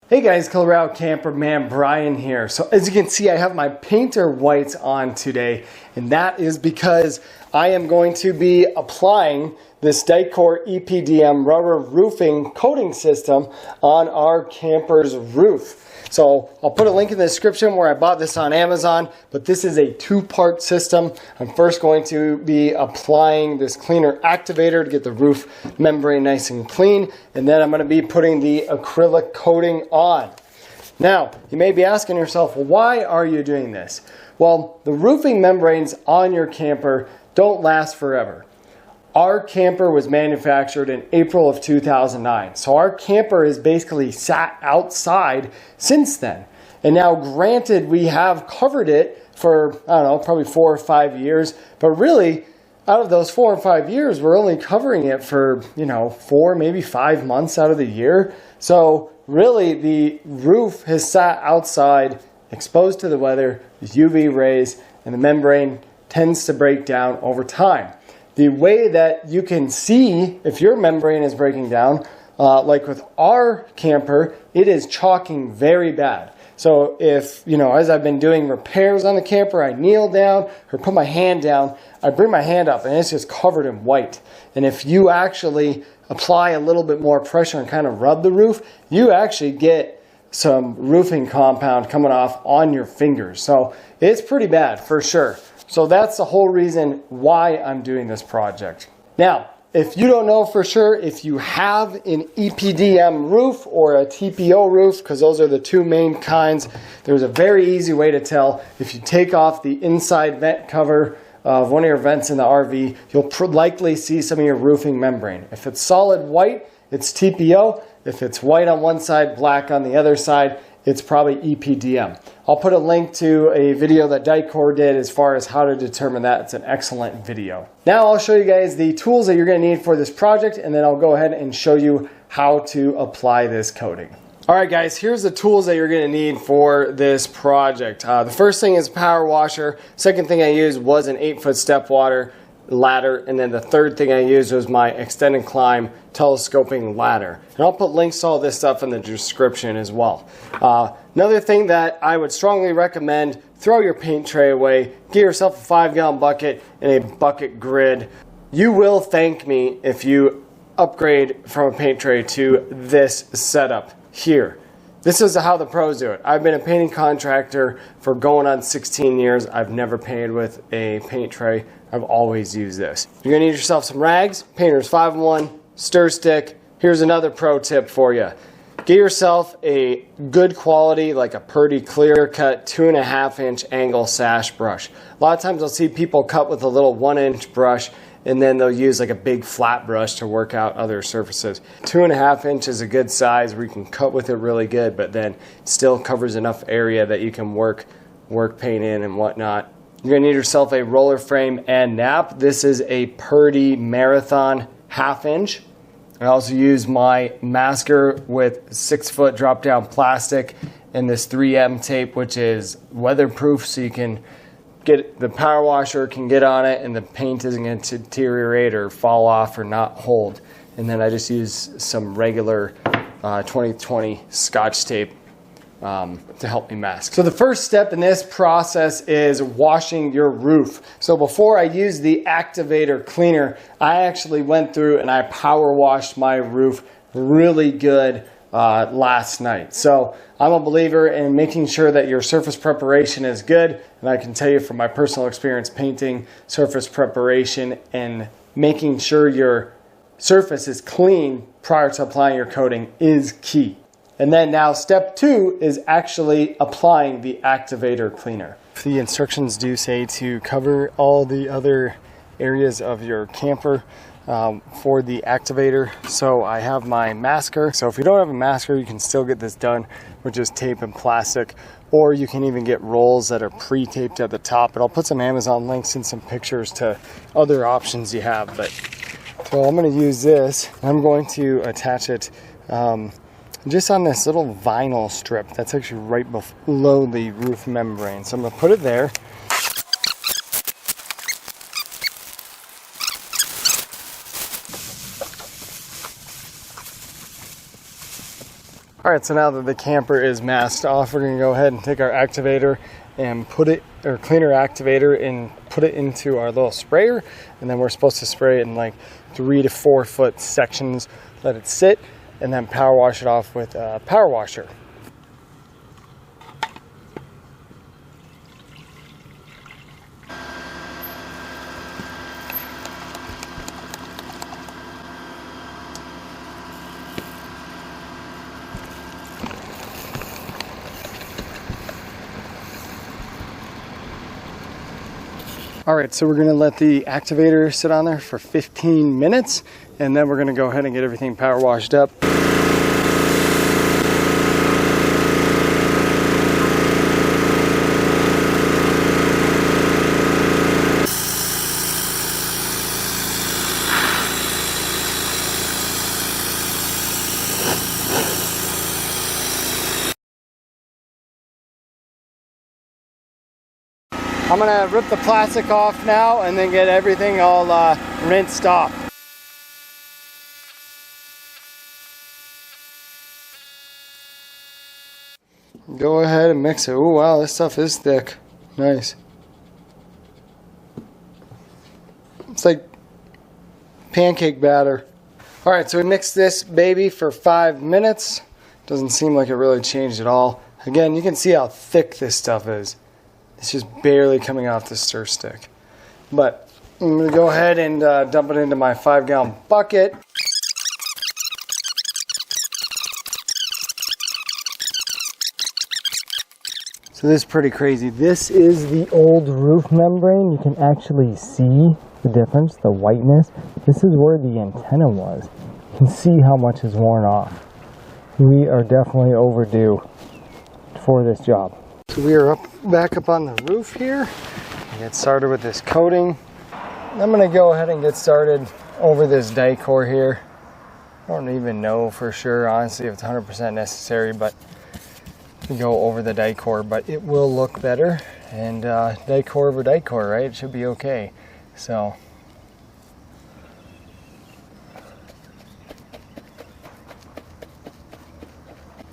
Hey guys, Colorado Camperman Brian here. So as you can see, I have my painter whites on today, and that is because I am going to be applying this Dicor EPDM rubber roofing coating system on our camper's roof. So I'll put a link in the description where I bought this on Amazon, but this is a two-part system. I'm first going to be applying this cleaner activator to get the roof membrane nice and clean, and then I'm going to be putting the acrylic coating on. Now, you may be asking yourself, well, why are you doing this? Well, the roofing membranes on your camper don't last forever. Our camper was manufactured in April of 2009. So our camper has basically sat outside since then. And now granted, we have covered it for, I don't know, probably 4 or 5 years. But really, out of those 4 or 5 years, we're only covering it for, 4, maybe 5 months out of the year. So really, the roof has sat outside, exposed to the weather, UV rays, and the membrane tends to break down over time. The way that you can see if your membrane is breaking down, like with our camper, it is chalking very bad. So if, as I've been doing repairs on the camper, I kneel down or put my hand down, I bring my hand up and it's just covered in white. And if you actually apply a little bit more pressure and kind of rub the roof, you actually get some roofing compound coming off on your fingers. So it's pretty bad for sure. So that's the whole reason why I'm doing this project. Now, if you don't know for sure if you have an EPDM roof or a TPO roof, because those are the two main kinds, there's a very easy way to tell. If you take off the inside vent cover of one of your vents in the RV, you'll likely see some of your roofing membrane. If it's solid white, it's TPO. If it's white on one side, black on the other side, it's probably EPDM. I'll put a link to a video that Dicor did as far as how to determine that. It's an excellent video. Now I'll show you guys the tools that you're going to need for this project, and then I'll go ahead and show you how to apply this coating. Alright guys, here's the tools that you're going to need for this project. The first thing is a power washer. Second thing I used was an 8-foot step ladder, and then the third thing I used was my extended climb telescoping ladder. And I'll put links to all this stuff in the description as well. Another thing that I would strongly recommend, throw your paint tray away, get yourself a 5-gallon bucket and a bucket grid. You will thank me if you upgrade from a paint tray to this setup here. This is how the pros do it. I've been a painting contractor for going on 16 years. I've never painted with a paint tray. I've always used this. You're going to need yourself some rags, painter's 5-in-1, stir stick. Here's another pro tip for you. Get yourself a good quality, like a Purdy clear cut 2.5-inch angle sash brush. A lot of times I'll see people cut with a little 1-inch brush, and then they'll use like a big flat brush to work out other surfaces. 2.5 inch is a good size where you can cut with it really good, but then it still covers enough area that you can work paint in and whatnot. You're going to need yourself a roller frame and nap. This is a Purdy Marathon 1/2 inch. I also use my masker with 6-foot drop down plastic and this 3M tape, which is weatherproof, so you can get the power washer can get on it and the paint isn't going to deteriorate or fall off or not hold. And then I just use some regular 2020 Scotch tape to help me mask. So the first step in this process is washing your roof. So before I used the Activator cleaner, I actually went through and I power washed my roof really good last night. So I'm a believer in making sure that your surface preparation is good, and I can tell you from my personal experience painting, surface preparation and making sure your surface is clean prior to applying your coating is key. And then now step 2 is actually applying the Activator cleaner. The instructions do say to cover all the other areas of your camper for the Activator. So I have my masker. So if you don't have a masker, you can still get this done with just tape and plastic, or you can even get rolls that are pre-taped at the top. But I'll put some Amazon links and some pictures to other options you have. But so I'm going to use this. I'm going to attach it just on this little vinyl strip that's actually right below the roof membrane. So I'm going to put it there. All right, so now that the camper is masked off, we're gonna go ahead and take our activator and clean our activator and put it into our little sprayer. And then we're supposed to spray it in like 3 to 4 foot sections, let it sit, and then power wash it off with a power washer. All right, so we're gonna let the activator sit on there for 15 minutes, and then we're gonna go ahead and get everything power washed up. I'm gonna rip the plastic off now and then get everything all rinsed off. Go ahead and mix it. Oh wow, this stuff is thick. Nice. It's like pancake batter. All right, so we mixed this baby for 5 minutes. Doesn't seem like it really changed at all. Again, you can see how thick this stuff is. It's just barely coming off the stir stick. But I'm going to go ahead and dump it into my 5-gallon bucket. So this is pretty crazy. This is the old roof membrane. You can actually see the difference, the whiteness. This is where the antenna was. You can see how much is worn off. We are definitely overdue for this job. So we are back up on the roof here. Get started with this coating. I'm going to go ahead and get started over this Dicor here. I don't even know for sure, honestly, if it's 100% necessary, but to go over the Dicor, but it will look better. And Dicor over Dicor, right? It should be okay. So.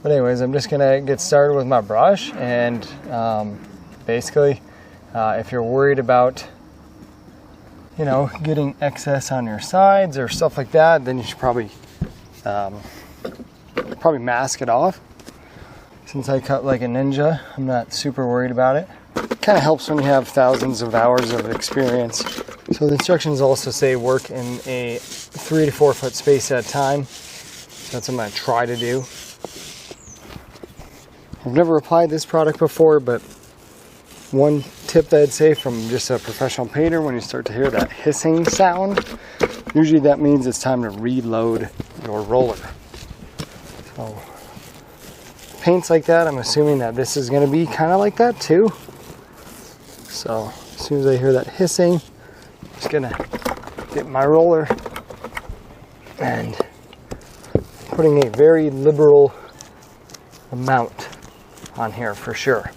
But anyways, I'm just gonna get started with my brush, and basically, if you're worried about, you know, getting excess on your sides or stuff like that, then you should probably mask it off. Since I cut like a ninja, I'm not super worried about it. It kind of helps when you have thousands of hours of experience. So the instructions also say work in a 3 to 4 foot space at a time. So that's what I'm gonna try to do. I've never applied this product before, but one tip that I'd say from just a professional painter, when you start to hear that hissing sound, usually that means it's time to reload your roller. So paints like that, I'm assuming that this is going to be kind of like that too. So as soon as I hear that hissing, I'm just going to get my roller and putting a very liberal amount on here for sure.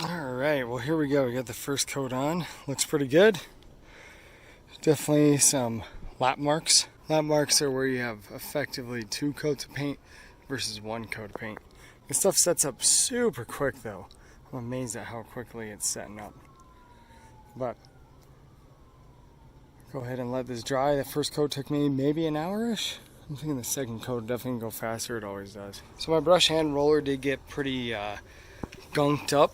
Alright, well here we go. We got the first coat on. Looks pretty good. Definitely some lap marks. Lap marks are where you have effectively 2 coats of paint versus 1 coat of paint. This stuff sets up super quick though. I'm amazed at how quickly it's setting up. But go ahead and let this dry. The first coat took me maybe an hour-ish. I'm thinking the second coat definitely can go faster. It always does. So my brush hand roller did get pretty gunked up,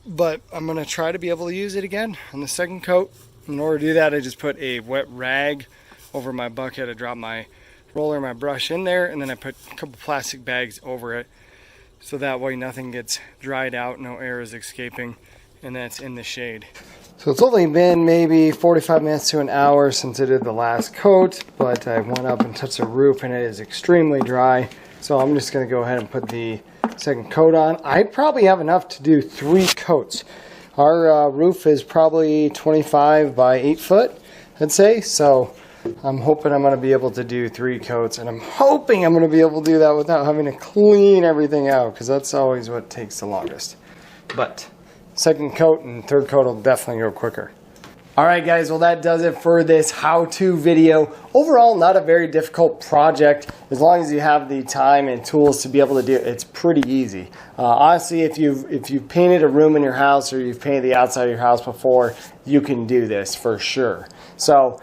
but I'm going to try to be able to use it again on the second coat. In order to do that, I just put a wet rag over my bucket. I drop my roller and my brush in there, and then I put a couple plastic bags over it, so that way nothing gets dried out, no air is escaping, and then it's in the shade. So it's only been maybe 45 minutes to an hour since I did the last coat, but I went up and touched the roof and it is extremely dry. So I'm just going to go ahead and put the second coat on. I probably have enough to do 3 coats. Our roof is probably 25 by 8 foot, I'd say. So I'm hoping I'm going to be able to do 3 coats, and I'm hoping I'm going to be able to do that without having to clean everything out, because that's always what takes the longest. But second coat and third coat will definitely go quicker. Alright guys, well that does it for this how-to video. Overall, not a very difficult project. As long as you have the time and tools to be able to do it, it's pretty easy. Honestly, if you've painted a room in your house or you've painted the outside of your house before, you can do this for sure. So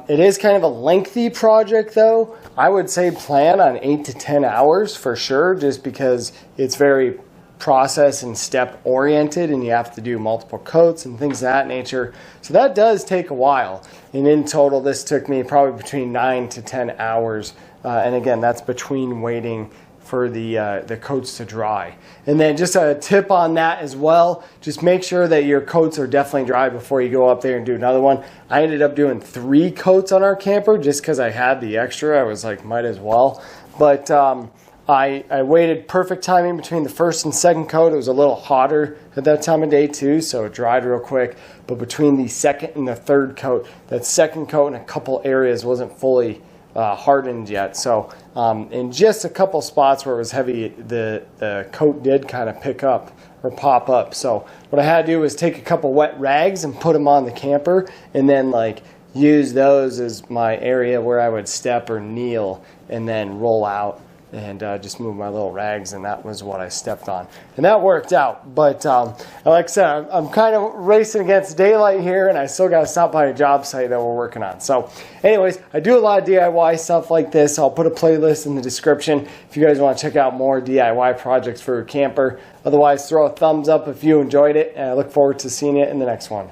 it is kind of a lengthy project though. I would say plan on 8 to 10 hours for sure, just because it's very process and step oriented and you have to do multiple coats and things of that nature. So that does take a while. And in total, this took me probably between 9 to 10 hours. And again, that's between waiting for the coats to dry. And then just a tip on that as well, just make sure that your coats are definitely dry before you go up there and do another one. I ended up doing 3 coats on our camper just because I had the extra. I was like, might as well. But I waited perfect timing between the first and second coat. It was a little hotter at that time of day too, so it dried real quick. But between the second and the third coat, that second coat in a couple areas wasn't fully hardened yet. So in just a couple spots where it was heavy, the coat did kind of pick up or pop up. So what I had to do was take a couple wet rags and put them on the camper, and then like use those as my area where I would step or kneel and then roll out and just move my little rags, and that was what I stepped on. And that worked out. But like I said, I'm kind of racing against daylight here, and I still got to stop by a job site that we're working on. So anyways, I do a lot of DIY stuff like this. I'll put a playlist in the description if you guys want to check out more DIY projects for your camper. Otherwise, throw a thumbs up if you enjoyed it, and I look forward to seeing you in the next one.